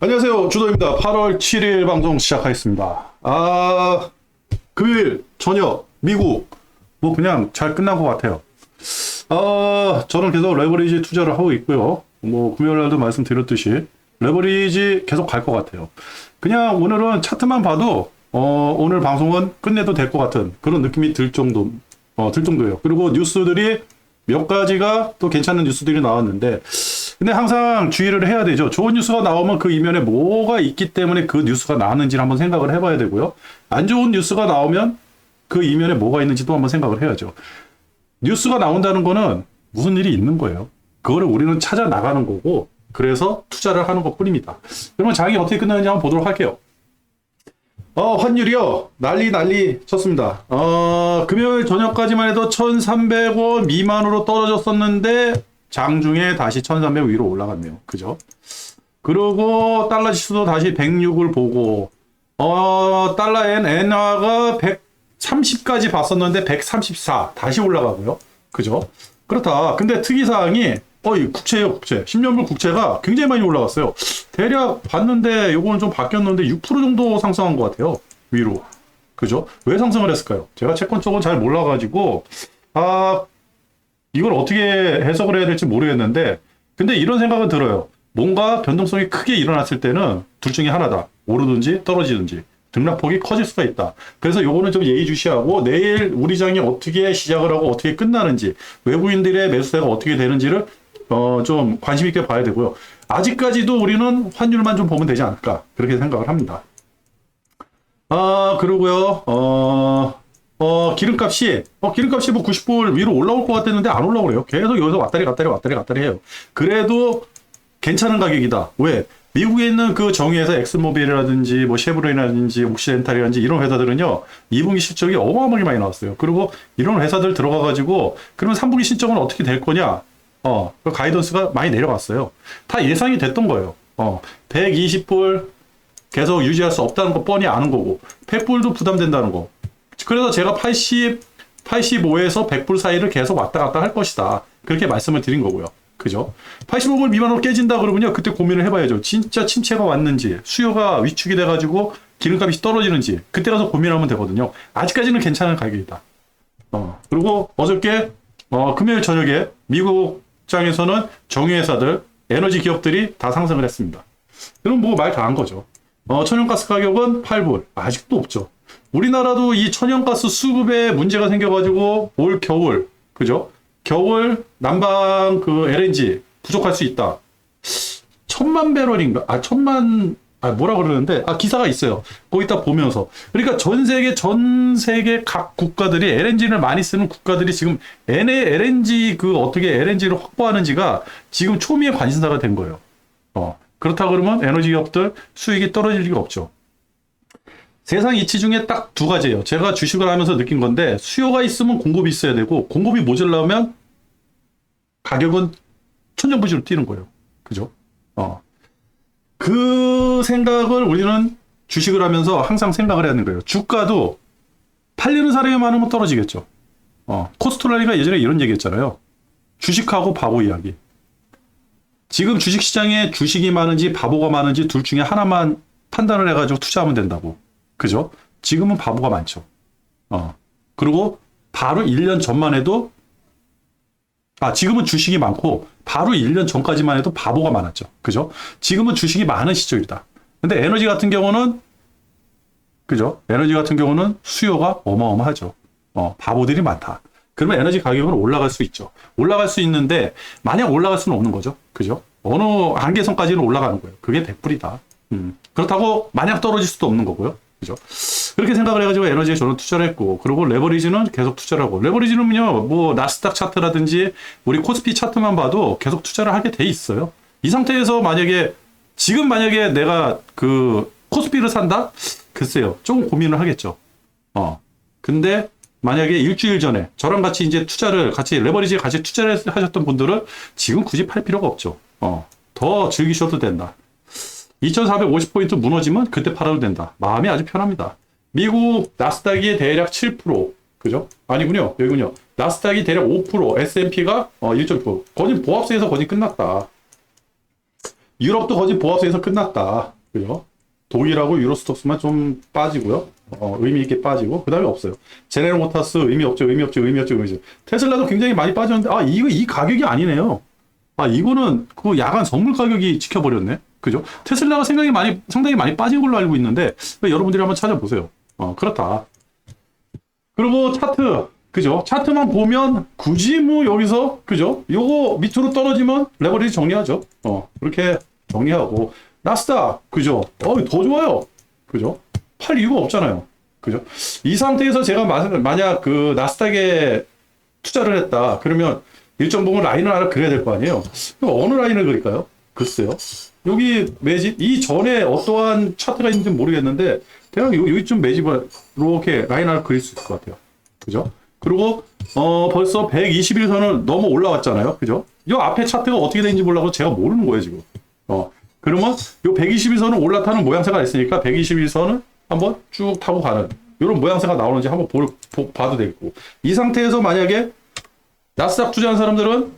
안녕하세요. 주도입니다. 8월 7일 방송 시작하겠습니다. 금요일 저녁 미국 뭐 그냥 잘 끝난 것 같아요. 저는 계속 레버리지 투자를 하고 있고요. 뭐 금요일 날도 말씀드렸듯이 레버리지 계속 갈 것 같아요. 그냥 오늘은 차트만 봐도 오늘 방송은 끝내도 될 것 같은 그런 느낌이 들 정도예요. 그리고 뉴스들이 몇 가지가 또 괜찮은 뉴스들이 나왔는데, 근데 항상 주의를 해야 되죠. 좋은 뉴스가 나오면 그 이면에 뭐가 있기 때문에 그 뉴스가 나왔는지를 한번 생각을 해봐야 되고요. 안 좋은 뉴스가 나오면 그 이면에 뭐가 있는지도 한번 생각을 해야죠. 뉴스가 나온다는 거는 무슨 일이 있는 거예요. 그거를 우리는 찾아 나가는 거고, 그래서 투자를 하는 것 뿐입니다. 그러면 장이 어떻게 끝나는지 한번 보도록 할게요. 환율이요. 난리 쳤습니다. 금요일 저녁까지만 해도 1,300원 미만으로 떨어졌었는데, 장중에 다시 1,300 위로 올라갔네요. 그죠? 그리고 달러 지수도 다시 106을 보고, 달러엔 엔화가 130까지 봤었는데 134 다시 올라가고요. 그죠? 그렇다. 근데 특이사항이 이 국채예요, 국채. 10년물 국채가 굉장히 많이 올라갔어요. 대략 봤는데 요거는 좀 바뀌었는데 6% 정도 상승한 것 같아요. 위로. 그죠? 왜 상승을 했을까요? 제가 채권 쪽은 잘 몰라가지고 이걸 어떻게 해석을 해야 될지 모르겠는데, 근데 이런 생각은 들어요. 뭔가 변동성이 크게 일어났을 때는 둘 중에 하나다. 오르든지 떨어지든지 등락폭이 커질 수가 있다. 그래서 요거는 좀 예의주시하고 내일 우리 장이 어떻게 시작을 하고 어떻게 끝나는지, 외부인들의 매수세가 어떻게 되는지를 좀 관심 있게 봐야 되고요. 아직까지도 우리는 환율만 좀 보면 되지 않을까, 그렇게 생각을 합니다. 그러고요. 기름값이 뭐 90불 위로 올라올 것 같았는데 안 올라오래요. 계속 여기서 왔다리 갔다리 해요. 그래도 괜찮은 가격이다. 왜? 미국에 있는 그 정유회사 엑스모빌이라든지 뭐 쉐브론이라든지 옥시덴탈이라든지 이런 회사들은요, 2분기 실적이 어마어마하게 많이 나왔어요. 그리고 이런 회사들 들어가가지고 그러면 3분기 실적은 어떻게 될 거냐? 그 가이던스가 많이 내려갔어요. 다 예상이 됐던 거예요. 120불 계속 유지할 수 없다는 거 뻔히 아는 거고, 100불도 부담된다는 거. 그래서 제가 85에서 100불 사이를 계속 왔다 갔다 할 것이다. 그렇게 말씀을 드린 거고요. 그죠? 85불 미만으로 깨진다 그러면요, 그때 고민을 해봐야죠. 진짜 침체가 왔는지, 수요가 위축이 돼가지고 기름값이 떨어지는지, 그때 가서 고민하면 되거든요. 아직까지는 괜찮은 가격이다. 그리고 어저께, 금요일 저녁에 미국 장에서는 정유회사들, 에너지 기업들이 다 상승을 했습니다. 그럼 뭐 말 다 한 거죠. 천연가스 가격은 8불. 아직도 없죠. 우리나라도 이 천연가스 수급에 문제가 생겨가지고 올 겨울, 그죠? 겨울 난방 그 LNG 부족할 수 있다. 1,000만 배럴인가? 뭐라 그러는데, 기사가 있어요. 거기다 보면서. 그러니까 전 세계 각 국가들이 LNG를 많이 쓰는 국가들이 지금 LNG 어떻게 LNG를 확보하는지가 지금 초미의 관심사가 된 거예요. 그렇다 그러면 에너지 기업들 수익이 떨어질 리가 없죠. 세상 이치 중에 딱 두 가지예요. 제가 주식을 하면서 느낀 건데, 수요가 있으면 공급이 있어야 되고, 공급이 모자라면 가격은 천정부지로 뛰는 거예요. 그죠? 그 생각을 우리는 주식을 하면서 항상 생각을 해야 하는 거예요. 주가도 팔리는 사람이 많으면 떨어지겠죠. 코스트라리가 예전에 이런 얘기 했잖아요. 주식하고 바보 이야기. 지금 주식시장에 주식이 많은지 바보가 많은지 둘 중에 하나만 판단을 해가지고 투자하면 된다고. 그죠? 지금은 바보가 많죠. 그리고 바로 1년 전만 해도, 지금은 주식이 많고, 바로 1년 전까지만 해도 바보가 많았죠. 그죠? 지금은 주식이 많은 시절이다. 근데 에너지 같은 경우는, 그죠? 에너지 같은 경우는 수요가 어마어마하죠. 바보들이 많다. 그러면 에너지 가격은 올라갈 수 있죠. 올라갈 수 있는데, 마냥 올라갈 수는 없는 거죠. 그죠? 어느 한계선까지는 올라가는 거예요. 그게 100불이다. 그렇다고 마냥 떨어질 수도 없는 거고요. 그죠? 그렇게 생각을 해가지고 에너지에 저는 투자를 했고, 그리고 레버리지는 계속 투자를 하고, 레버리지는요, 뭐, 나스닥 차트라든지, 우리 코스피 차트만 봐도 계속 투자를 하게 돼 있어요. 이 상태에서 지금 만약에 내가 코스피를 산다? 글쎄요, 조금 고민을 하겠죠. 근데, 만약에 일주일 전에 저랑 같이 이제 레버리지에 같이 투자를 하셨던 분들은 지금 굳이 팔 필요가 없죠. 더 즐기셔도 된다. 2450포인트 무너지면 그때 팔아도 된다. 마음이 아주 편합니다. 미국 나스닥이 대략 7%, 그죠? 아니군요. 여기군요. 나스닥이 대략 5%, S&P가 1.9%. 거진 보합세에서 거진 끝났다. 유럽도 거의 보합세에서 끝났다. 그죠? 독일하고 유로스톡스만 좀 빠지고요. 의미 있게 빠지고 그 다음에 없어요. 제네럴 모타스 의미 없죠. 의미 없죠. 의미 없죠. 의미 없죠. 테슬라도 굉장히 많이 빠졌는데 이거 이 가격이 아니네요. 이거는 그 야간 선물 가격이 지켜버렸네. 그죠? 테슬라가 상당히 많이 빠진 걸로 알고 있는데 여러분들이 한번 찾아보세요. 그렇다. 그리고 차트. 그죠? 차트만 보면 굳이 뭐 여기서 그죠? 요거 밑으로 떨어지면 레버리지 정리하죠. 그렇게 정리하고 나스닥 그죠? 더 좋아요. 그죠? 팔 이유가 없잖아요. 그죠? 이 상태에서 제가 만약 그 나스닥에 투자를 했다. 그러면 일정 부분 라인을 하나 그려야 될 거 아니에요. 어느 라인을 그릴까요? 글쎄요. 여기 매집 이 전에 어떠한 차트가 있는지 모르겠는데 그냥 여기 좀 매집을 이렇게 라인 하나 그릴 수 있을 것 같아요. 그죠? 그리고 벌써 121선을 넘어 올라왔잖아요. 그죠? 이 앞에 차트가 어떻게 되는지 몰라서 제가 모르는 거예요, 지금. 그러면 요 121선을 올라타는 모양새가 있으니까 121선을 한번 쭉 타고 가는 이런 모양새가 나오는지 한번 봐도 되겠고. 이 상태에서 만약에 나스닥 투자한 사람들은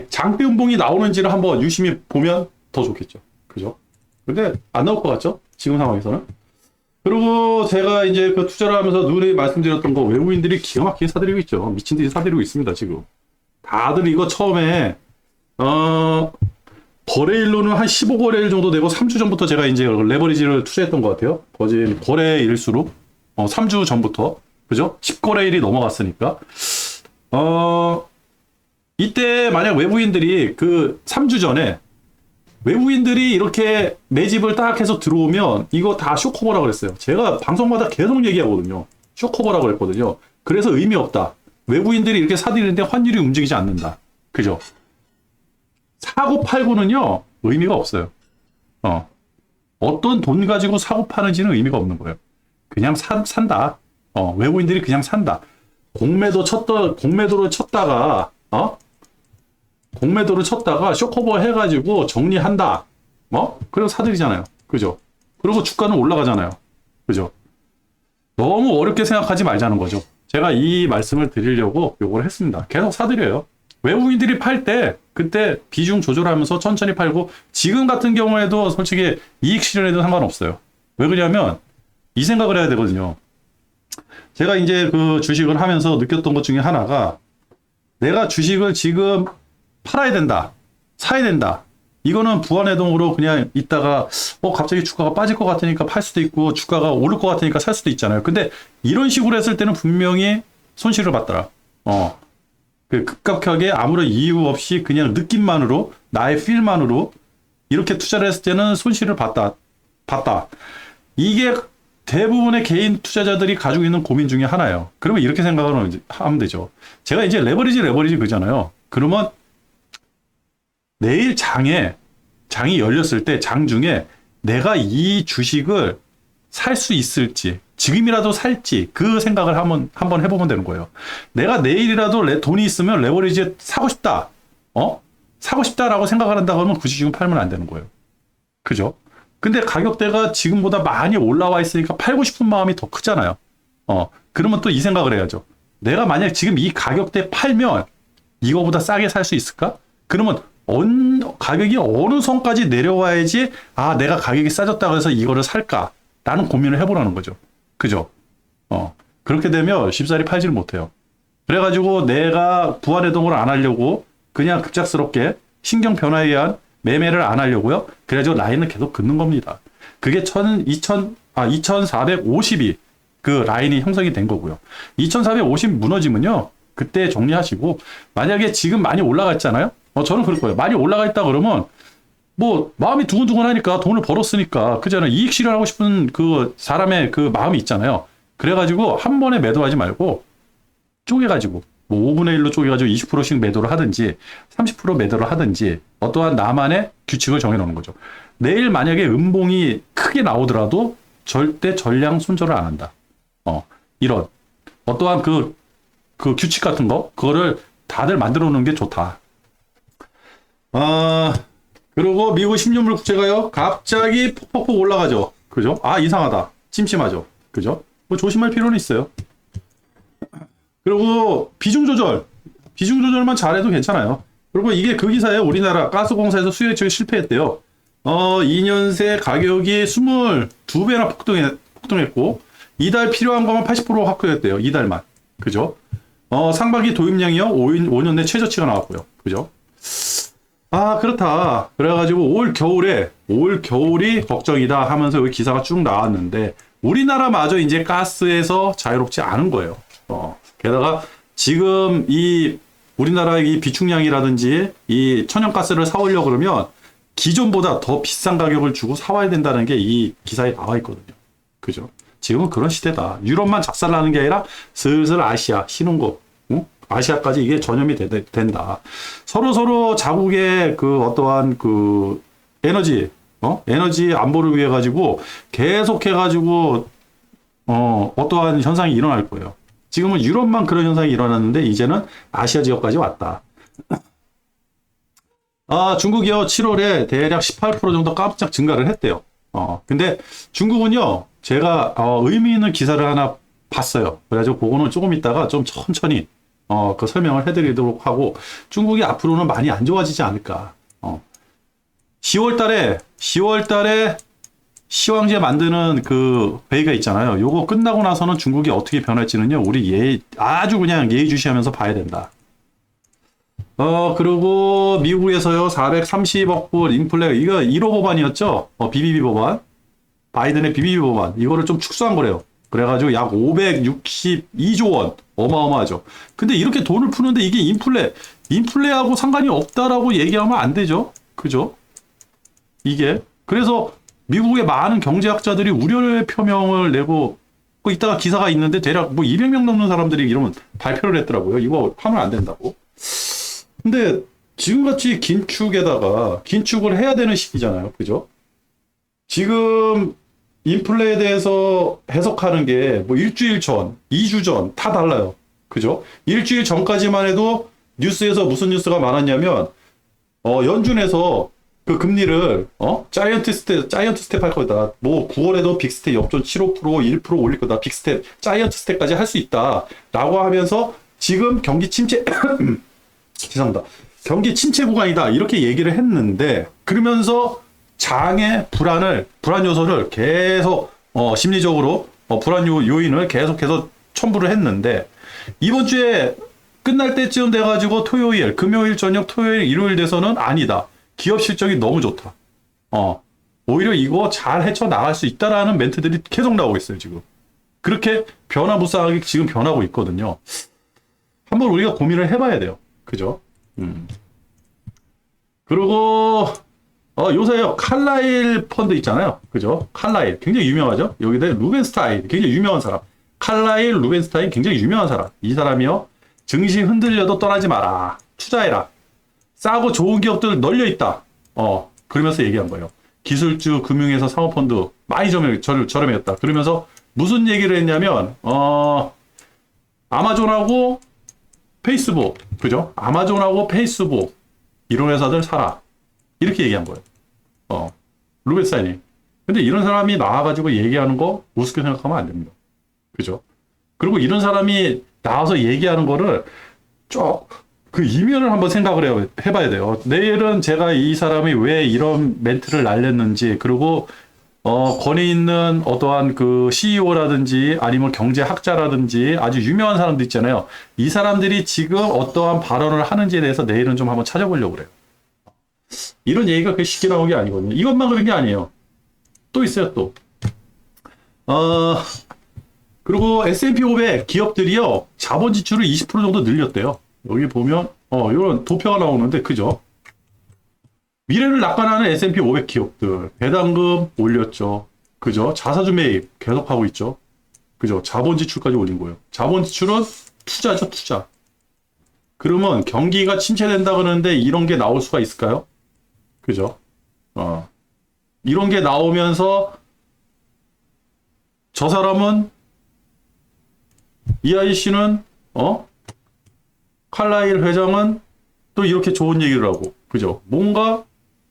장대 음봉이 나오는지를 한번 유심히 보면 더 좋겠죠. 그죠? 근데 안 나올 것 같죠? 지금 상황에서는. 그리고 제가 이제 그 투자를 하면서 누누이 말씀드렸던 거 외국인들이 기가 막히게 사들이고 있죠. 미친 듯이 사들이고 있습니다, 지금. 다들 이거 처음에, 거래일로는 한 15거래일 정도 되고 3주 전부터 제가 이제 레버리지를 투자했던 것 같아요. 거래일수록, 3주 전부터. 그죠? 10거래일이 넘어갔으니까. 이때 만약 외국인들이 그 3주 전에 외국인들이 이렇게 매집을 딱 해서 들어오면 이거 다 쇼커버라고 그랬어요. 제가 방송마다 계속 얘기하거든요. 쇼커버라고 그랬거든요. 그래서 의미 없다. 외국인들이 이렇게 사들이는데 환율이 움직이지 않는다. 그죠? 사고 팔고는요, 의미가 없어요. 어떤 돈 가지고 사고 파는지는 의미가 없는 거예요. 그냥 산다. 외국인들이 그냥 산다. 공매도를 쳤다가, 공매도를 쳤다가 쇼커버 해가지고 정리한다. 그리고 사들이잖아요. 그죠? 그리고 주가는 올라가잖아요. 그죠? 너무 어렵게 생각하지 말자는 거죠. 제가 이 말씀을 드리려고 요걸 했습니다. 계속 사들여요. 외국인들이 팔 때 그때 비중 조절하면서 천천히 팔고 지금 같은 경우에도 솔직히 이익 실현해도 상관없어요. 왜 그러냐면 이 생각을 해야 되거든요. 제가 이제 그 주식을 하면서 느꼈던 것 중에 하나가 내가 주식을 지금 팔아야 된다. 사야 된다. 이거는 부안해동으로 그냥 있다가 갑자기 주가가 빠질 것 같으니까 팔 수도 있고 주가가 오를 것 같으니까 살 수도 있잖아요. 근데 이런 식으로 했을 때는 분명히 손실을 봤더라. 그 급격하게 아무런 이유 없이 그냥 느낌만으로 나의 필만으로 이렇게 투자를 했을 때는 손실을 봤다. 이게 대부분의 개인 투자자들이 가지고 있는 고민 중에 하나예요. 그러면 이렇게 생각을 하면 되죠. 제가 이제 레버리지 그러잖아요. 그러면 내일 장이 열렸을 때 장 중에 내가 이 주식을 살 수 있을지 지금이라도 살지 그 생각을 한번 해보면 되는 거예요. 내가 내일이라도 돈이 있으면 레버리지 사고 싶다. 사고 싶다라고 생각을 한다고 하면 굳이 지금 팔면 안 되는 거예요. 그죠? 근데 가격대가 지금보다 많이 올라와 있으니까 팔고 싶은 마음이 더 크잖아요. 그러면 또 이 생각을 해야죠. 내가 만약 지금 이 가격대 팔면 이거보다 싸게 살 수 있을까? 그러면 가격이 어느 선까지 내려와야지 내가 가격이 싸졌다고 해서 이거를 살까? 라는 고민을 해보라는 거죠. 그죠? 그렇게 되면 쉽사리 팔지를 못해요. 그래가지고 내가 부안해동을 안 하려고 그냥 급작스럽게 신경 변화에 의한 매매를 안 하려고요. 그래가지고 라인을 계속 긋는 겁니다. 그게 2450이 그 라인이 형성이 된 거고요. 2450 무너지면요. 그때 정리하시고 만약에 지금 많이 올라갔잖아요. 저는 그럴 거예요. 많이 올라가 있다 그러면 뭐 마음이 두근두근하니까 돈을 벌었으니까 그잖아요. 이익 실현하고 싶은 그 사람의 그 마음이 있잖아요. 그래가지고 한 번에 매도하지 말고 쪼개가지고 뭐 5분의 1로 쪼개가지고 20%씩 매도를 하든지 30% 매도를 하든지 어떠한 나만의 규칙을 정해놓는 거죠. 내일 만약에 음봉이 크게 나오더라도 절대 전량 손절을 안 한다. 이런 어떠한 그 규칙 같은 거 그거를 다들 만들어 놓는 게 좋다. 그리고 미국 10년물 국채가요 갑자기 폭폭폭 올라가죠. 그죠? 이상하다. 찜찜하죠. 그죠? 뭐 조심할 필요는 있어요. 그리고 비중 조절 비중 조절만 잘해도 괜찮아요. 그리고 이게 그 기사예요. 우리나라 가스공사에서 수요 예측이 실패했대요. 2년 새 가격이 22배나 폭등했고, 이달 필요한 것만 80% 확보했대요. 이달만. 그죠? 상반기 도입량이요. 5년 내 최저치가 나왔고요. 그죠? 아, 그렇다. 그래가지고 올 겨울이 걱정이다 하면서 여기 기사가 쭉 나왔는데, 우리나라마저 이제 가스에서 자유롭지 않은 거예요. 게다가 지금 이 우리나라의 이 비축량이라든지 이 천연가스를 사오려고 그러면 기존보다 더 비싼 가격을 주고 사와야 된다는 게 이 기사에 나와 있거든요. 그죠? 지금은 그런 시대다. 유럽만 작살나는 게 아니라 슬슬 아시아, 신흥국, 응? 아시아까지 이게 전염이 된다. 서로 자국의 그 어떠한 그 에너지 안보를 위해 가지고 계속해가지고 어떠한 현상이 일어날 거예요. 지금은 유럽만 그런 현상이 일어났는데 이제는 아시아 지역까지 왔다. 중국이요 7월에 대략 18% 정도 깜짝 증가를 했대요. 근데 중국은요 제가 의미 있는 기사를 하나 봤어요. 그래가지고 그거는 조금 있다가 좀 천천히 그 설명을 해드리도록 하고, 중국이 앞으로는 많이 안 좋아지지 않을까. 10월달에 시황제 만드는 그 회의가 있잖아요. 요거 끝나고 나서는 중국이 어떻게 변할지는요, 우리 아주 그냥 예의주시하면서 봐야 된다. 그리고 미국에서요, 430억 불 인플레, 이거 1호 법안이었죠? BBB 법안. 바이든의 BBB 법안. 이거를 좀 축소한 거래요. 그래가지고 약 562조 원. 어마어마하죠. 근데 이렇게 돈을 푸는데 이게 인플레하고 상관이 없다라고 얘기하면 안 되죠. 그죠? 이게. 그래서 미국의 많은 경제학자들이 우려의 표명을 내고, 이따가 기사가 있는데 대략 뭐 200명 넘는 사람들이 이러면 발표를 했더라고요. 이거 하면 안 된다고. 근데 지금같이 긴축을 해야 되는 시기잖아요. 그죠? 지금 인플레에 대해서 해석하는 게 뭐 일주일 전, 2주 전 다 달라요. 그죠? 일주일 전까지만 해도 뉴스에서 무슨 뉴스가 많았냐면 연준에서 그 금리를 자이언트 스텝 할 거다. 뭐 9월에도 빅스텝 0.75% 1% 올릴 거다. 빅스텝 자이언트 스텝까지 할 수 있다라고 하면서 지금 경기 침체 죄송합니다. 경기 침체 구간이다. 이렇게 얘기를 했는데, 그러면서 장의 불안 요소를 계속 심리적으로 불안 요인을 계속해서 첨부를 했는데, 이번 주에 끝날 때쯤 돼가지고 금요일 저녁 토요일 일요일 돼서는 아니다. 기업 실적이 너무 좋다. 오히려 이거 잘 헤쳐나갈 수 있다라는 멘트들이 계속 나오고 있어요, 지금. 그렇게 변화무쌍하게 지금 변하고 있거든요. 한번 우리가 고민을 해봐야 돼요. 그죠? 그리고, 요새요, 칼라일 펀드 있잖아요. 그죠? 칼라일. 굉장히 유명하죠? 여기다 루벤스타인. 굉장히 유명한 사람. 칼라일, 루벤스타인 굉장히 유명한 사람. 이 사람이요, 증시 흔들려도 떠나지 마라. 투자해라. 싸고 좋은 기업들 널려 있다. 그러면서 얘기한 거예요. 기술주, 금융회사, 사모펀드 많이 저렴했다. 그러면서 무슨 얘기를 했냐면, 아마존하고 페이스북, 그죠? 아마존하고 페이스북, 이런 회사들 사라. 이렇게 얘기한 거예요. 루벤스타인이. 근데 이런 사람이 나와가지고 얘기하는 거 우습게 생각하면 안 됩니다. 그죠? 그리고 이런 사람이 나와서 얘기하는 거를 그 이면을 한번 생각을 해봐야 돼요. 내일은 제가 이 사람이 왜 이런 멘트를 날렸는지, 그리고 권위 있는 어떠한 그 CEO라든지 아니면 경제학자라든지 아주 유명한 사람들 있잖아요. 이 사람들이 지금 어떠한 발언을 하는지에 대해서 내일은 좀 한번 찾아보려고 그래요. 이런 얘기가 그렇게 쉽게 나온 게 아니거든요. 이것만 그런 게 아니에요. 또 있어요, 또. 그리고 S&P 500 기업들이요, 자본 지출을 20% 정도 늘렸대요. 여기 보면, 이런 도표가 나오는데, 그죠? 미래를 낙관하는 S&P 500 기업들, 배당금 올렸죠. 그죠? 자사주 매입 계속하고 있죠. 그죠? 자본 지출까지 올린 거예요. 자본 지출은 투자죠, 투자. 그러면 경기가 침체된다 그러는데 이런 게 나올 수가 있을까요? 그죠? 이런 게 나오면서 저 사람은, 이 아저씨는, 칼라일 회장은 또 이렇게 좋은 얘기를 하고, 그죠? 뭔가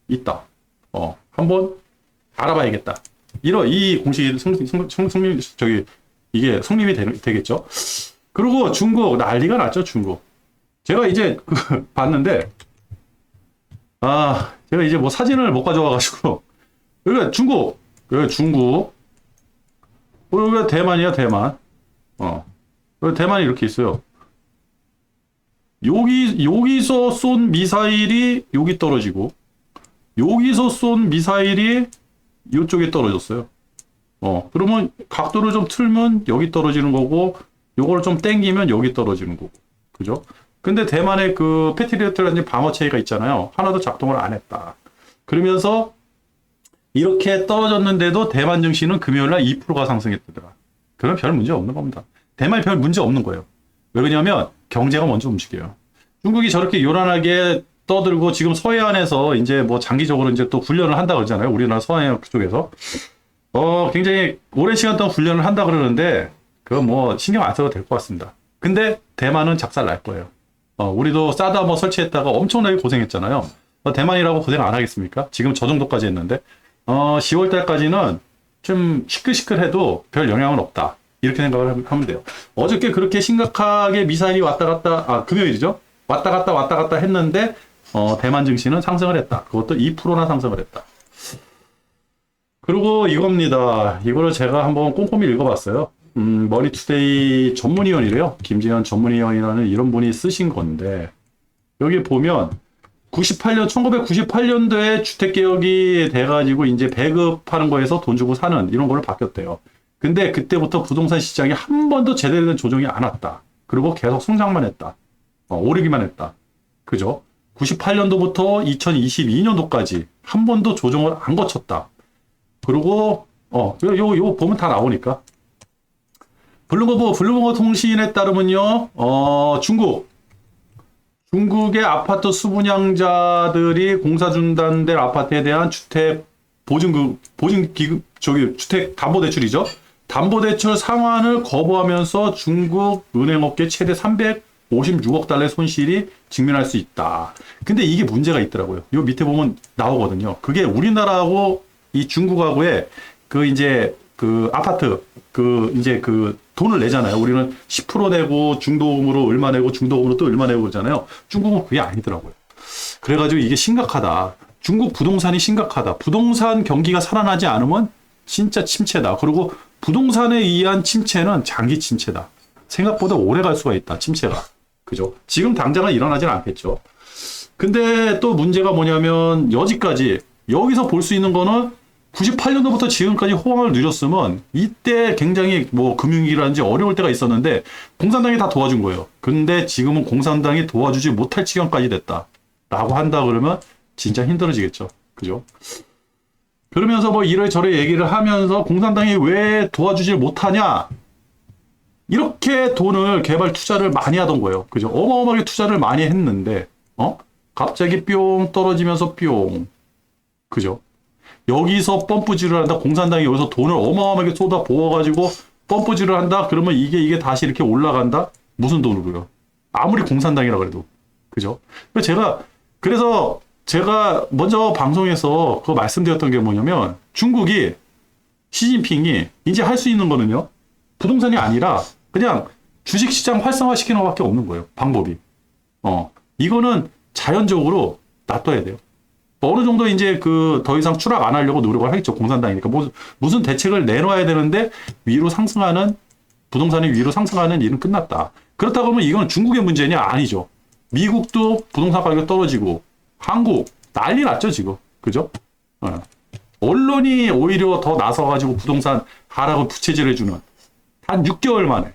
있다. 한번 알아봐야겠다. 이 공식이 이게 성립이 되겠죠? 그리고 중국 난리가 났죠, 중국. 제가 이제 봤는데, 제가 이제 뭐 사진을 못 가져와가지고, 여기가 중국, 여기가 중국, 여기가 대만이야, 대만. 여기 대만이 이렇게 있어요. 여기서 쏜 미사일이 여기 떨어지고, 여기서 쏜 미사일이 이쪽에 떨어졌어요. 그러면 각도를 좀 틀면 여기 떨어지는 거고, 요거를 좀 땡기면 여기 떨어지는 거고. 그죠? 근데 대만의 그 패트리어트라는 방어체계가 있잖아요. 하나도 작동을 안 했다. 그러면서 이렇게 떨어졌는데도 대만 증시는 금요일날 2%가 상승했더라. 그럼 별 문제 없는 겁니다. 대만이 별 문제 없는 거예요. 왜 그러냐면 경제가 먼저 움직여요. 중국이 저렇게 요란하게 떠들고 지금 서해안에서 이제 뭐 장기적으로 이제 또 훈련을 한다 그러잖아요. 우리나라 서해안 그쪽에서. 굉장히 오랜 시간 동안 훈련을 한다 그러는데 그거 뭐 신경 안 써도 될 것 같습니다. 근데 대만은 작살 날 거예요. 우리도 사드 뭐 설치했다가 엄청나게 고생했잖아요. 대만이라고 고생 안 하겠습니까? 지금 저 정도까지 했는데 10월 달까지는 좀 시끌시끌해도 별 영향은 없다. 이렇게 생각을 하면 돼요. 어저께 그렇게 심각하게 미사일이 왔다 갔다, 금요일이죠? 왔다 갔다 했는데 대만 증시는 상승을 했다. 그것도 2%나 상승을 했다. 그리고 이겁니다. 이거를 제가 한번 꼼꼼히 읽어봤어요. 머니투데이 전문위원이래요. 김재현 전문위원이라는 이런 분이 쓰신 건데, 여기 보면 1998년도에 주택개혁이 돼가지고 이제 배급하는 거에서 돈 주고 사는 이런 걸로 바뀌었대요. 근데 그때부터 부동산 시장이 한 번도 제대로 된 조정이 안 왔다. 그리고 계속 성장만 했다. 오르기만 했다. 그죠? 98년도부터 2022년도까지 한 번도 조정을 안 거쳤다. 그리고 요거 보면 다 나오니까. 블룸버그 통신에 따르면요, 중국의 아파트 수분양자들이 공사 중단될 아파트에 대한 주택 주택 담보대출이죠. 담보대출 상환을 거부하면서 중국 은행업계 최대 356억 달러의 손실이 직면할 수 있다. 근데 이게 문제가 있더라고요. 요 밑에 보면 나오거든요. 그게 우리나라하고 이 중국하고의 그 아파트, 돈을 내잖아요. 우리는 10% 내고 중도금으로 얼마 내고 중도금으로 또 얼마 내고 그러잖아요. 중국은 그게 아니더라고요. 그래가지고 이게 심각하다. 중국 부동산이 심각하다. 부동산 경기가 살아나지 않으면 진짜 침체다. 그리고 부동산에 의한 침체는 장기 침체다. 생각보다 오래 갈 수가 있다. 침체가. 그죠? 지금 당장은 일어나지는 않겠죠. 근데 또 문제가 뭐냐면 여기서 볼 수 있는 거는 98년도부터 지금까지 호황을 누렸으면 이때 굉장히 뭐 금융위기라든지 어려울 때가 있었는데 공산당이 다 도와준 거예요. 근데 지금은 공산당이 도와주지 못할 지경까지 됐다. 라고 한다 그러면 진짜 힘들어지겠죠. 그죠? 그러면서 뭐 이래저래 얘기를 하면서 공산당이 왜 도와주질 못하냐? 이렇게 돈을 개발 투자를 많이 하던 거예요. 그죠? 어마어마하게 투자를 많이 했는데, 갑자기 뿅 떨어지면서 뿅. 그죠? 여기서 펌프질을 한다. 공산당이 여기서 돈을 어마어마하게 쏟아 부어가지고 펌프질을 한다. 그러면 이게 다시 이렇게 올라간다? 무슨 돈으로요? 아무리 공산당이라 그래도. 그죠? 그래서 제가 먼저 방송에서 그거 말씀드렸던 게 뭐냐면 중국이 시진핑이 이제 할 수 있는 거는요. 부동산이 아니라 그냥 주식시장 활성화시키는 것밖에 없는 거예요. 방법이. 이거는 자연적으로 놔둬야 돼요. 어느 정도 이제 더 이상 추락 안 하려고 노력을 하겠죠. 공산당이니까. 무슨 대책을 내놔야 되는데 부동산이 위로 상승하는 일은 끝났다. 그렇다고 하면 이건 중국의 문제냐? 아니죠. 미국도 부동산 가격이 떨어지고 한국 난리 났죠, 지금. 그죠? 언론이 오히려 더 나서가지고 부동산 하락을 부채질해주는 한 6개월 만에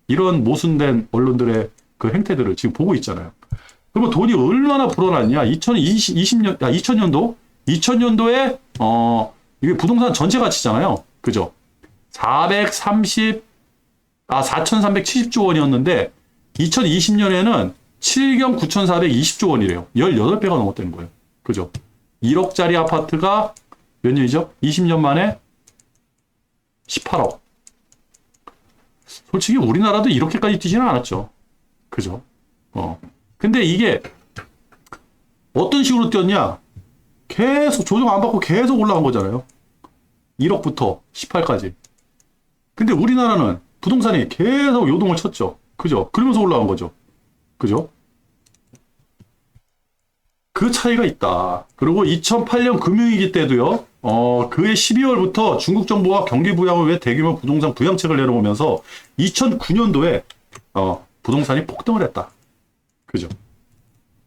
이런 모순된 언론들의 그 행태들을 지금 보고 있잖아요. 그러면 돈이 얼마나 불어났냐? 2000년도에 이게 부동산 전체 가치잖아요. 그죠? 4,370조 원이었는데 2020년에는 7경 9,420조 원이래요. 18배가 넘었다는 거예요. 그죠? 1억짜리 아파트가 몇 년이죠? 20년 만에 18억. 솔직히 우리나라도 이렇게까지 뛰지는 않았죠. 그죠? 근데 이게 어떤 식으로 뛰었냐? 계속 조정 안 받고 계속 올라간 거잖아요. 1억부터 18까지. 근데 우리나라는 부동산이 계속 요동을 쳤죠. 그죠? 그러면서 올라간 거죠. 그죠? 그 차이가 있다. 그리고 2008년 금융위기 때도요. 그해 12월부터 중국 정부가 경기 부양을 위해 대규모 부동산 부양책을 내려오면서 2009년도에 부동산이 폭등을 했다. 그죠?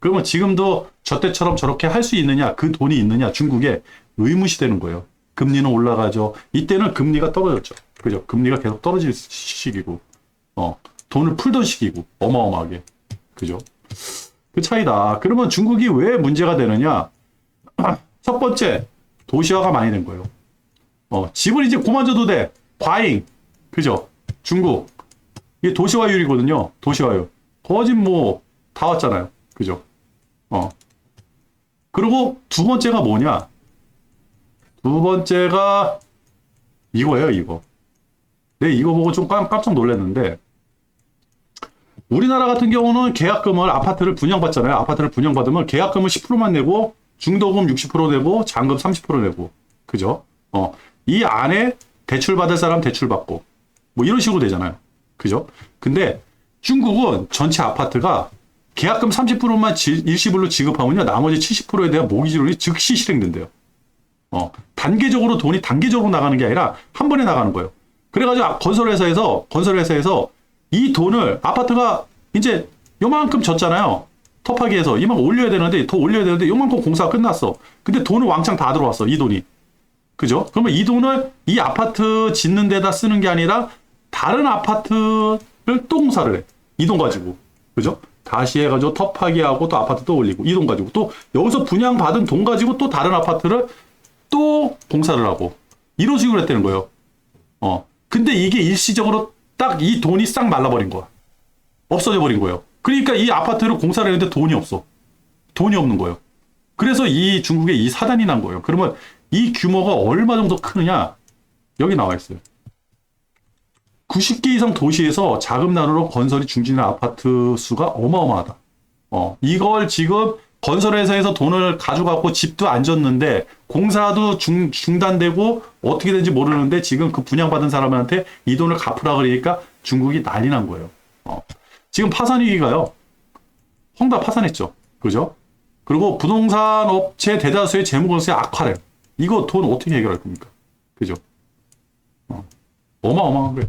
그러면 지금도 저 때처럼 저렇게 할 수 있느냐, 그 돈이 있느냐, 중국에 의무시되는 거예요. 금리는 올라가죠. 이때는 금리가 떨어졌죠. 그죠? 금리가 계속 떨어질 시기고, 돈을 풀던 시기고, 어마어마하게. 그죠? 그 차이다. 그러면 중국이 왜 문제가 되느냐? 첫 번째, 도시화가 많이 된 거예요. 집을 이제 그만 줘도 돼. 과잉. 그죠? 중국. 이게 도시화율이거든요. 도시화율. 거진 뭐, 다 왔잖아요. 그죠? 그리고 두 번째가 뭐냐? 두 번째가 이거예요, 이거. 네, 이거 보고 좀 깜짝 놀랐는데, 우리나라 같은 경우는 계약금을 아파트를 분양받잖아요. 아파트를 분양받으면 계약금을 10%만 내고, 중도금 60% 내고, 잔금 30% 내고. 그죠? 이 안에 대출받을 사람 대출받고, 뭐 이런 식으로 되잖아요. 그죠? 근데 중국은 전체 아파트가 계약금 30%만 일시불로 지급하면요, 나머지 70%에 대한 모기지론이 즉시 실행된대요. 단계적으로 돈이 단계적으로 나가는 게 아니라 한 번에 나가는 거예요. 그래가지고 건설회사에서 이 돈을 아파트가 이제 요만큼 졌잖아요. 터파기에서 이만큼 올려야 되는데 더 올려야 되는데 요만큼 공사가 끝났어. 근데 돈을 왕창 다 들어왔어, 이 돈이. 그죠? 그러면 이 돈을 이 아파트 짓는 데다 쓰는 게 아니라 다른 아파트를 또 공사를 해. 이 돈 가지고. 그죠? 다시 해가지고 터파기하고 또 아파트 또 올리고 이 돈 가지고 또 여기서 분양받은 돈 가지고 또 다른 아파트를 또 공사를 하고 이런 식으로 했다는 거예요. 근데 이게 일시적으로 딱 이 돈이 싹 말라버린 거야. 없어져 버린 거예요. 그러니까 이 아파트를 공사를 했는데 돈이 없어. 돈이 없는 거예요. 그래서 이 중국에 이 사단이 난 거예요. 그러면 이 규모가 얼마 정도 크느냐? 여기 나와 있어요. 90개 이상 도시에서 자금난으로 건설이 중지된 아파트 수가 어마어마하다. 이걸 지금 건설회사에서 돈을 가져갖고 집도 안 졌는데 공사도 중단되고 어떻게 되는지 모르는데 지금 그 분양받은 사람한테 이 돈을 갚으라 그러니까 중국이 난리 난 거예요. 지금 파산 위기가요. 헝다 파산했죠. 그죠? 그리고 부동산 업체 대다수의 재무건수의 악화래. 이거 돈 어떻게 해결할 겁니까? 그죠? 어마어마한 거예요.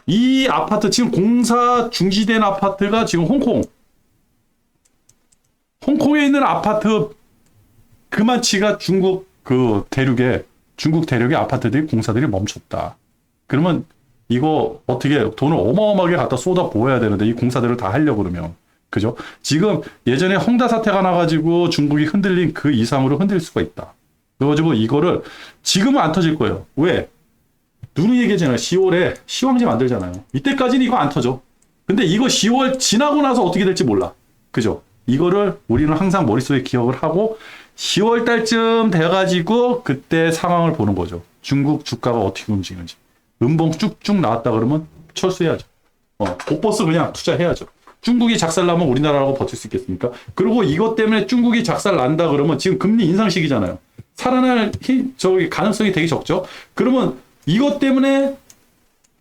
이 아파트 지금 공사 중지된 아파트가 지금 홍콩에 있는 아파트 그만치가 중국 대륙의 아파트들이 공사들이 멈췄다. 그러면 이거 어떻게 돈을 어마어마하게 갖다 쏟아 부어야 되는데 이 공사들을 다 하려고 그러면. 그죠? 지금 예전에 헝다 사태가 나가지고 중국이 흔들린 그 이상으로 흔들 수가 있다. 그래가지고 이거를 지금은 안 터질 거예요. 왜? 누누이 얘기하잖아요. 10월에 시황제 만들잖아요. 이때까지는 이거 안 터져. 근데 이거 10월 지나고 나서 어떻게 될지 몰라. 그죠? 이거를 우리는 항상 머릿속에 기억을 하고 10월 달쯤 돼가지고 그때 상황을 보는 거죠. 중국 주가가 어떻게 움직이는지. 음봉 쭉쭉 나왔다 그러면 철수해야죠. 복버스 그냥 투자해야죠. 중국이 작살나면 우리나라라고 버틸 수 있겠습니까? 그리고 이것 때문에 중국이 작살난다 그러면 지금 금리 인상 시기잖아요. 살아날 가능성이 되게 적죠. 그러면 이것 때문에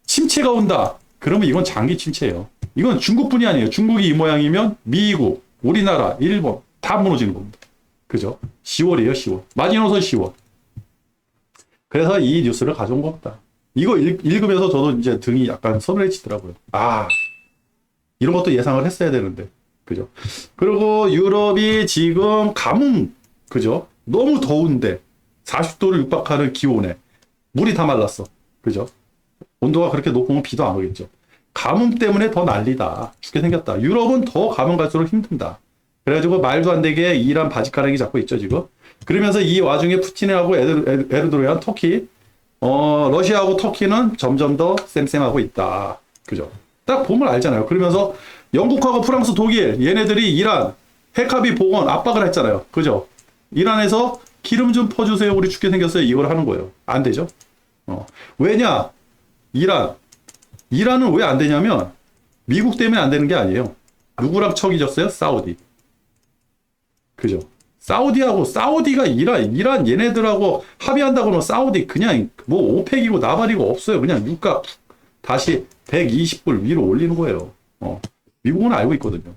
침체가 온다. 그러면 이건 장기 침체예요. 이건 중국뿐이 아니에요. 중국이 이 모양이면 미국, 우리나라, 일본 다 무너지는 겁니다. 그죠? 10월이에요, 10월. 마지노선 10월. 그래서 이 뉴스를 가져온 겁니다. 이거 읽으면서 저도 이제 등이 약간 서늘해지더라고요. 이런 것도 예상을 했어야 되는데. 그죠? 그리고 유럽이 지금 가뭄, 그죠? 너무 더운데 40도를 육박하는 기온에 물이 다 말랐어. 그죠? 온도가 그렇게 높으면 비도 안 오겠죠. 가뭄 때문에 더 난리다. 죽게 생겼다. 유럽은 더 가면 갈수록 힘든다. 그래가지고 말도 안 되게 이란 바지가랑이 잡고 있죠, 지금. 그러면서 이 와중에 푸틴하고 에르도안 터키, 러시아하고 터키는 점점 더 쌤쌤하고 있다. 그죠? 딱 보면 알잖아요. 그러면서 영국하고 프랑스, 독일, 얘네들이 이란, 핵합의 복원 압박을 했잖아요. 그죠? 이란에서 기름 좀 퍼주세요. 우리 죽게 생겼어요. 이걸 하는 거예요. 안 되죠? 왜냐? 이란은 왜 안 되냐면 미국 때문에 안 되는 게 아니에요. 누구랑 척이 졌어요? 사우디. 그죠? 사우디가 이란 얘네들하고 합의한다고 하면 사우디 그냥 뭐 오펙이고 나발이고 없어요. 그냥 유가 다시 120불 위로 올리는 거예요. 미국은 알고 있거든요.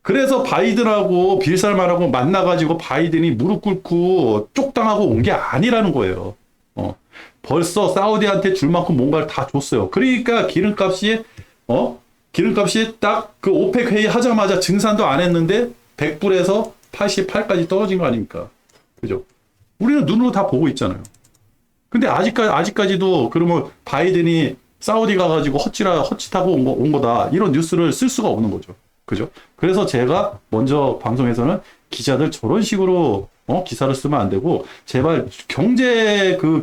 그래서 바이든하고 빌살만하고 만나가지고 바이든이 무릎 꿇고 쪽당하고 온 게 아니라는 거예요. 벌써 사우디한테 줄 만큼 뭔가를 다 줬어요. 그러니까 기름값이 딱 그 오펙 회의 하자마자 증산도 안 했는데 100불에서 88까지 떨어진 거 아닙니까? 그죠? 우리는 눈으로 다 보고 있잖아요. 근데 아직까지도 그러면 바이든이 사우디 가가지고 헛짓하고 온 거다. 이런 뉴스를 쓸 수가 없는 거죠. 그죠? 그래서 제가 먼저 방송에서는 기자들 저런 식으로 기사를 쓰면 안 되고, 제발 경제 그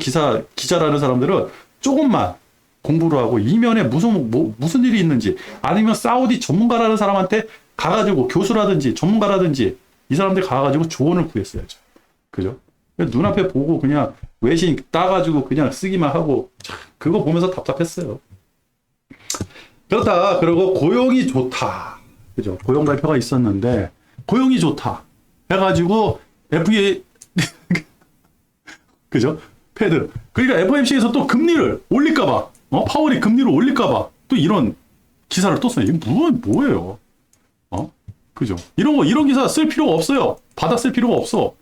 기자라는 사람들은 조금만 공부를 하고 이면에 무슨 일이 있는지, 아니면 사우디 전문가라는 사람한테 가가지고 교수라든지 전문가라든지 이 사람들 가가지고 조언을 구했어야죠. 그죠? 눈앞에 보고 그냥 외신 따가지고 그냥 쓰기만 하고, 그거 보면서 답답했어요. 그렇다. 그리고 고용이 좋다. 그죠? 고용 발표가 있었는데, 고용이 좋다 해가지고, FA, 그죠? 패드. 그러니까 FOMC에서 또 금리를 올릴까봐, 파월이 금리를 올릴까봐, 또 이런 기사를 또 써요. 이게 뭐예요? 그죠? 이런 기사 쓸 필요가 없어요. 받아 쓸 필요가 없어.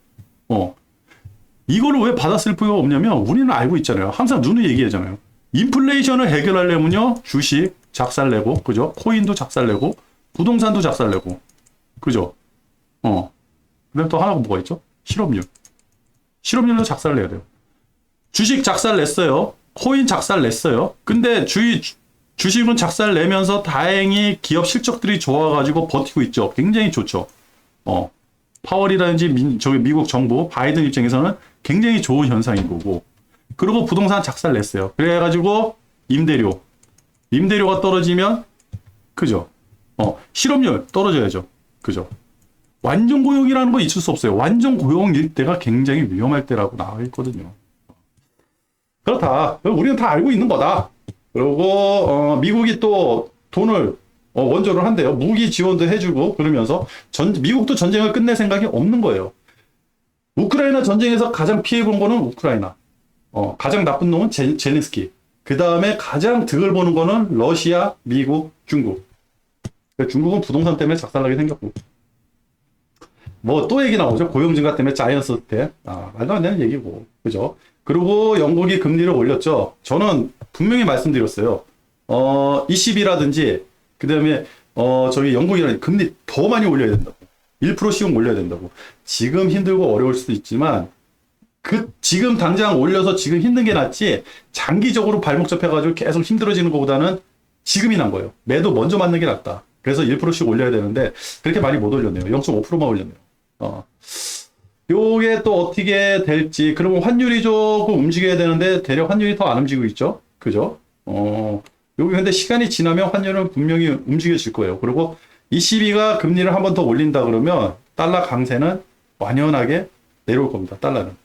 이거를 왜 받아 쓸 필요가 없냐면, 우리는 알고 있잖아요. 항상 눈을 얘기하잖아요. 인플레이션을 해결하려면요, 주식 작살내고, 그죠? 코인도 작살내고, 부동산도 작살내고, 그죠? 그다음 또 하나가 뭐가 있죠? 실업률도 작살내야 돼요. 주식 작살냈어요. 코인 작살냈어요. 근데 주식은 작살내면서 다행히 기업 실적들이 좋아가지고 버티고 있죠. 굉장히 좋죠. 파월이라든지 저기 미국 정부 바이든 입장에서는 굉장히 좋은 현상인 거고. 그리고 부동산 작살냈어요. 그래가지고 임대료가 떨어지면, 그죠? 실업률 떨어져야죠. 그죠? 완전 고용이라는 거 있을 수 없어요. 완전 고용일 때가 굉장히 위험할 때라고 나와 있거든요. 그렇다. 우리는 다 알고 있는 거다. 그리고 미국이 또 돈을 원조를 한대요. 무기 지원도 해주고 그러면서 미국도 전쟁을 끝낼 생각이 없는 거예요. 우크라이나 전쟁에서 가장 피해본 거는 우크라이나. 가장 나쁜 놈은 젤렌스키. 그 다음에 가장 득을 보는 거는 러시아, 미국, 중국. 중국은 부동산 때문에 작살나게 생겼고. 뭐 또 얘기 나오죠. 고용 증가 때문에 자이언스 때. 말도 안 되는 얘기고. 그죠? 그리고 영국이 금리를 올렸죠. 저는 분명히 말씀드렸어요. ECB라든지, 그 다음에, 저기 영국이라든지 금리 더 많이 올려야 된다고. 1%씩 올려야 된다고. 지금 힘들고 어려울 수도 있지만, 지금 당장 올려서 지금 힘든 게 낫지, 장기적으로 발목 잡혀가지고 계속 힘들어지는 것보다는 지금이 난 거예요. 매도 먼저 맞는 게 낫다. 그래서 1%씩 올려야 되는데, 그렇게 많이 못 올렸네요. 0.5%만 올렸네요. 요게 또 어떻게 될지. 그러면 환율이 조금 움직여야 되는데 대략 환율이 더 안 움직이고 있죠. 그죠? 요게 근데 시간이 지나면 환율은 분명히 움직여질 거예요. 그리고 ECB가 금리를 한 번 더 올린다 그러면 달러 강세는 완연하게 내려올 겁니다. 달러는.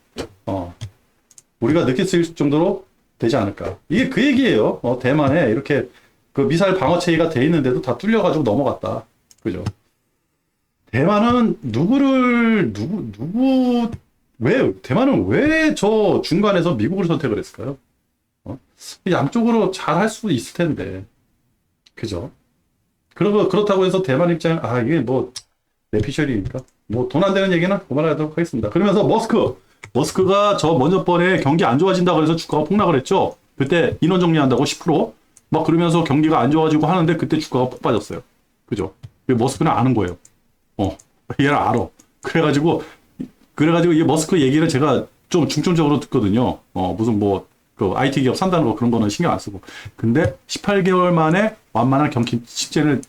우리가 느낄 정도로 되지 않을까. 이게 그 얘기예요. 대만에 이렇게 그 미사일 방어 체계가 돼 있는데도 다 뚫려가지고 넘어갔다. 그죠? 대만은 대만은 왜 저 중간에서 미국을 선택을 했을까요? 양쪽으로 잘 할 수도 있을 텐데. 그죠? 그렇다고 해서 대만 입장, 이게 뭐, 내피셜이니까. 뭐, 돈 안 되는 얘기는 그만하도록 하겠습니다. 그러면서 머스크가 저 먼저 번에 경기 안 좋아진다 그래서 주가가 폭락을 했죠. 그때 인원 정리한다고 10%? 막 그러면서 경기가 안 좋아지고 하는데 그때 주가가 폭 빠졌어요. 그죠? 머스크는 아는 거예요. 얘를 알아. 그래가지고 이 머스크 얘기를 제가 좀 중점적으로 듣거든요. 무슨 그 IT 기업 산다는 거 그런 거는 신경 안 쓰고. 근데 18개월 만에 완만한 경기 침체를,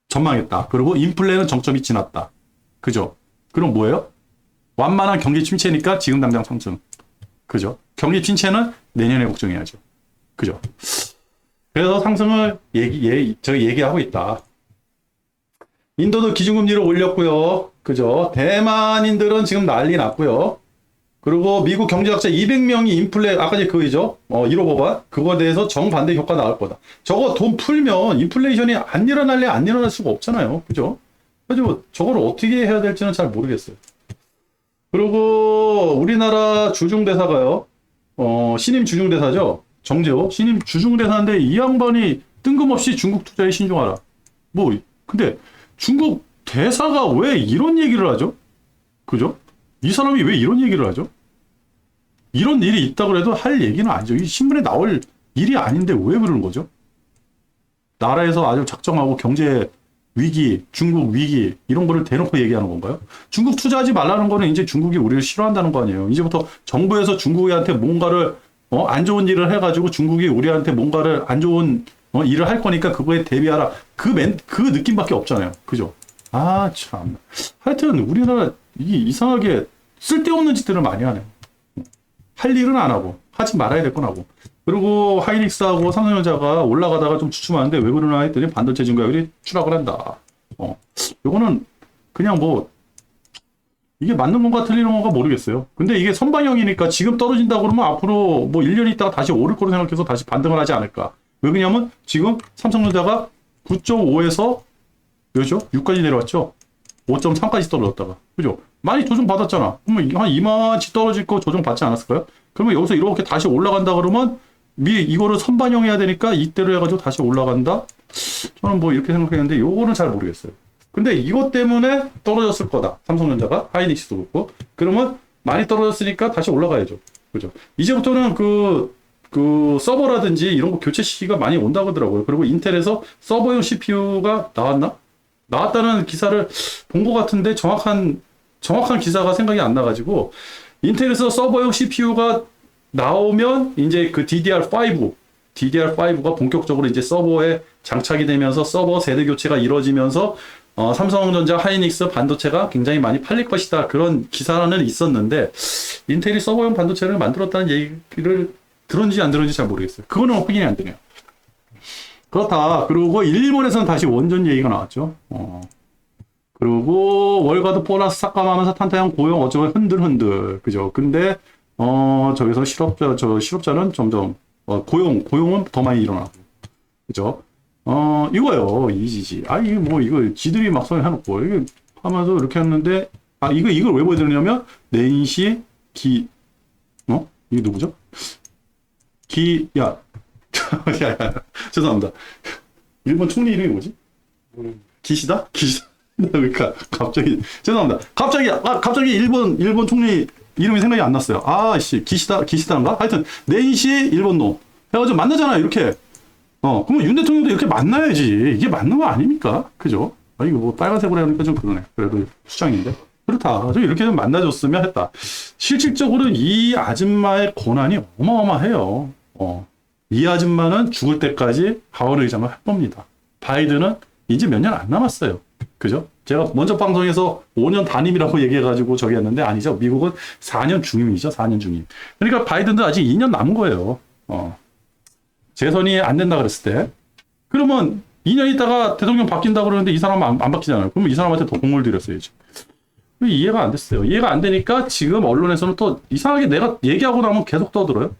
전망했다. 그리고 인플레는 정점이 지났다. 그죠? 그럼 뭐예요? 완만한 경기 침체니까 지금 당장 상승. 그죠? 경기 침체는 내년에 걱정해야죠. 그죠? 그래서 상승을 저희 얘기하고 있다. 인도도 기준금리를 올렸고요. 그죠? 대만인들은 지금 난리 났고요. 그리고 미국 경제학자 200명이 아까 그거죠? 1호 법안? 그거에 대해서 정반대 효과 나올 거다. 저거 돈 풀면 인플레이션이 안 일어날 수가 없잖아요. 그죠? 그래가지고 저걸 어떻게 해야 될지는 잘 모르겠어요. 그리고 우리나라 주중대사가요. 신임 주중대사죠. 정재호. 신임 주중대사인데 이 양반이 뜬금없이 중국 투자에 신중하라. 근데 중국 대사가 왜 이런 얘기를 하죠? 그죠? 이 사람이 왜 이런 얘기를 하죠? 이런 일이 있다 그래도 할 얘기는 아니죠. 이 신문에 나올 일이 아닌데 왜 그러는 거죠? 나라에서 아주 작정하고 경제 위기, 중국 위기 이런 거를 대놓고 얘기하는 건가요? 중국 투자하지 말라는 거는 이제 중국이 우리를 싫어한다는 거 아니에요. 이제부터 정부에서 중국한테 뭔가를 안 좋은 일을 해가지고 중국이 우리한테 뭔가를 안 좋은 일을 할 거니까 그거에 대비하라. 그 느낌밖에 없잖아요. 그죠? 아, 참. 하여튼 우리나라 이상하게 쓸데없는 짓들을 많이 하네요. 할 일은 안 하고 하지 말아야 될 건 하고. 그리고 하이닉스하고 삼성전자가 올라가다가 좀 주춤하는데 왜 그러나 했더니 반도체 증가율이 추락을 한다. 요거는 그냥 뭐 이게 맞는 건가 틀리는 건가 모르겠어요. 근데 이게 선방형이니까 지금 떨어진다 그러면 앞으로 뭐 1년 있다가 다시 오를 거로 생각해서 다시 반등을 하지 않을까. 왜 그러냐면 지금 삼성전자가 9.5에서 몇이죠? 6까지 내려왔죠. 5.3까지 떨어졌다가. 그죠? 많이 조정 받았잖아. 그러면 한 2만치 떨어질 거 조정 받지 않았을까요? 그러면 여기서 이렇게 다시 올라간다 그러면 이거를 선반영해야 되니까 이때로 해가지고 다시 올라간다? 저는 뭐 이렇게 생각했는데 요거는 잘 모르겠어요. 근데 이것 때문에 떨어졌을 거다. 삼성전자가 하이닉스도 그렇고. 그러면 많이 떨어졌으니까 다시 올라가야죠. 그죠? 이제부터는 그 서버라든지 이런 거 교체 시기가 많이 온다고 하더라고요. 그리고 인텔에서 서버용 CPU가 나왔다는 기사를 본 것 같은데 정확한 기사가 생각이 안 나가지고 인텔에서 서버용 CPU가 나오면 이제 그 DDR5가 본격적으로 이제 서버에 장착이 되면서 서버 세대 교체가 이루어지면서 삼성전자, 하이닉스 반도체가 굉장히 많이 팔릴 것이다. 그런 기사는 있었는데 인텔이 서버용 반도체를 만들었다는 얘기를 들었는지 안 들었는지 잘 모르겠어요. 그거는 확인이 안 되네요. 그렇다. 그리고 일본에서는 다시 원전 얘기가 나왔죠. 그리고 월가드 보너스 삭감하면서 탄탄형 고용 어쩌고 흔들흔들. 그죠? 근데 저기서 실업자는 점점 고용은 더 많이 일어나고. 그죠? 이거요. 이지지. 이거 지들이 막상 해놓고 이게 하면서 이렇게 했는데 이걸 왜 보여드리냐면 낸시 이게 누구죠? 야, 죄송합니다. 일본 총리 이름이 뭐지? 기시다? 그러니까 갑자기 죄송합니다. 갑자기 일본 총리 이름이 생각이 안 났어요. 기시다인가? 하여튼 낸시 일본 놈 해가지고 만나잖아요. 이렇게. 그러면 윤 대통령도 이렇게 만나야지. 이게 맞는 거 아닙니까? 그죠? 이거 뭐 빨간색으로 하니까 좀 그러네. 그래도 수장인데. 그렇다. 좀 이렇게 좀 만나줬으면 했다. 실질적으로 이 아줌마의 고난이 어마어마해요. 이 아줌마는 죽을 때까지 하원 의장을 할 겁니다. 바이든은 이제 몇 년 안 남았어요. 그죠? 제가 먼저 방송에서 5년 단임이라고 얘기해가지고 저기 했는데 아니죠. 미국은 4년 중임이죠. 4년 중임. 그러니까 바이든도 아직 2년 남은 거예요. 재선이 안 된다 그랬을 때. 그러면 2년 있다가 대통령 바뀐다 그러는데 이 사람은 안 바뀌잖아요. 그러면 이 사람한테 더 공을 들였어야지. 이해가 안 됐어요. 이해가 안 되니까 지금 언론에서는 또 이상하게 내가 얘기하고 나면 계속 떠들어요.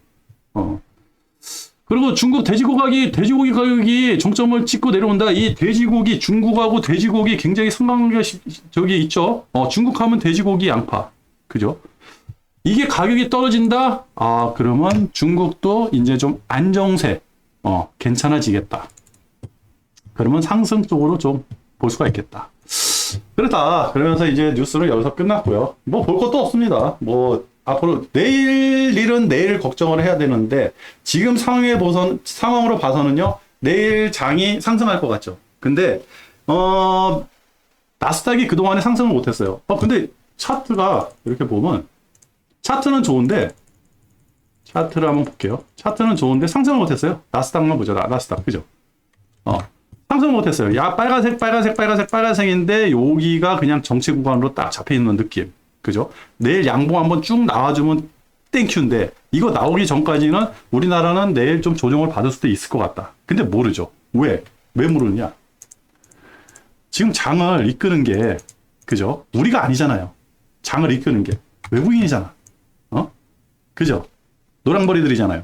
그리고 중국 돼지고기 가격이 정점을 찍고 내려온다. 이 돼지고기, 중국하고 돼지고기 굉장히 상관관계가 저기 있죠. 중국하면 돼지고기, 양파. 그죠? 이게 가격이 떨어진다? 그러면 중국도 이제 좀 안정세, 괜찮아지겠다. 그러면 상승 쪽으로 좀 볼 수가 있겠다. 그렇다. 그러면서 이제 뉴스는 여기서 끝났고요. 뭐 볼 것도 없습니다. 뭐 앞으로 내일 일은 내일 걱정을 해야 되는데 지금 상황으로 봐서는요. 내일 장이 상승할 것 같죠. 근데 나스닥이 그동안에 상승을 못했어요. 근데 차트가 이렇게 보면 차트는 좋은데 차트를 한번 볼게요. 차트는 좋은데 상승을 못했어요. 나스닥만 보죠. 나스닥 그죠? 상승 못했어요. 빨간색인데 여기가 그냥 정체 구간으로 딱 잡혀있는 느낌. 그죠? 내일 양봉 한번 쭉 나와주면 땡큐인데 이거 나오기 전까지는 우리나라는 내일 좀 조정을 받을 수도 있을 것 같다. 근데 모르죠. 왜 모르느냐? 지금 장을 이끄는 게 그죠? 우리가 아니잖아요. 장을 이끄는 게 외국인이잖아. 그죠? 노랑머리들이잖아요.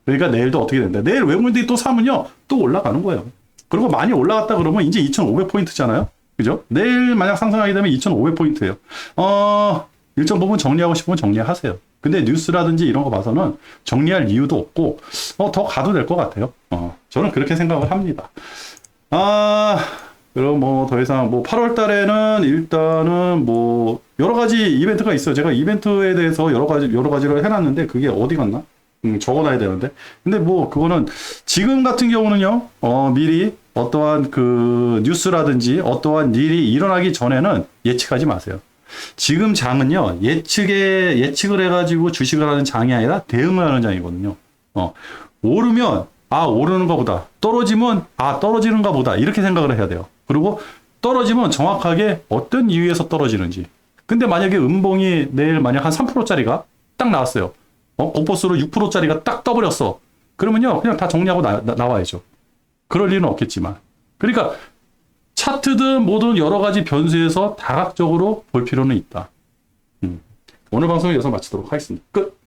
그러니까 내일도 어떻게 된다. 내일 외국인들이 또 사면요. 또 올라가는 거예요. 그리고 많이 올라갔다 그러면 이제 2,500포인트잖아요. 그죠? 내일 만약 상승하게 되면 2,500포인트예요. 일정 부분 정리하고 싶으면 정리하세요. 근데 뉴스라든지 이런 거 봐서는 정리할 이유도 없고, 더 가도 될 것 같아요. 저는 그렇게 생각을 합니다. 그럼 뭐 더 이상 뭐 8월 달에는 일단은 뭐 여러 가지 이벤트가 있어요. 제가 이벤트에 대해서 여러 가지를 해놨는데 그게 어디 갔나? 적어놔야 되는데. 근데 뭐 그거는 지금 같은 경우는요. 미리 어떠한 그 뉴스라든지 어떠한 일이 일어나기 전에는 예측하지 마세요. 지금 장은요. 예측을 해가지고 주식을 하는 장이 아니라 대응을 하는 장이거든요. 오르면 오르는가 보다. 떨어지면 떨어지는가 보다. 이렇게 생각을 해야 돼요. 그리고 떨어지면 정확하게 어떤 이유에서 떨어지는지. 근데 만약에 음봉이 내일 만약 한 3%짜리가 딱 나왔어요. 공포수로 6%짜리가 딱 떠버렸어. 그러면요. 그냥 다 정리하고 나와야죠. 그럴 리는 없겠지만. 그러니까 차트든 뭐든 여러 가지 변수에서 다각적으로 볼 필요는 있다. 오늘 방송은 여기서 마치도록 하겠습니다. 끝!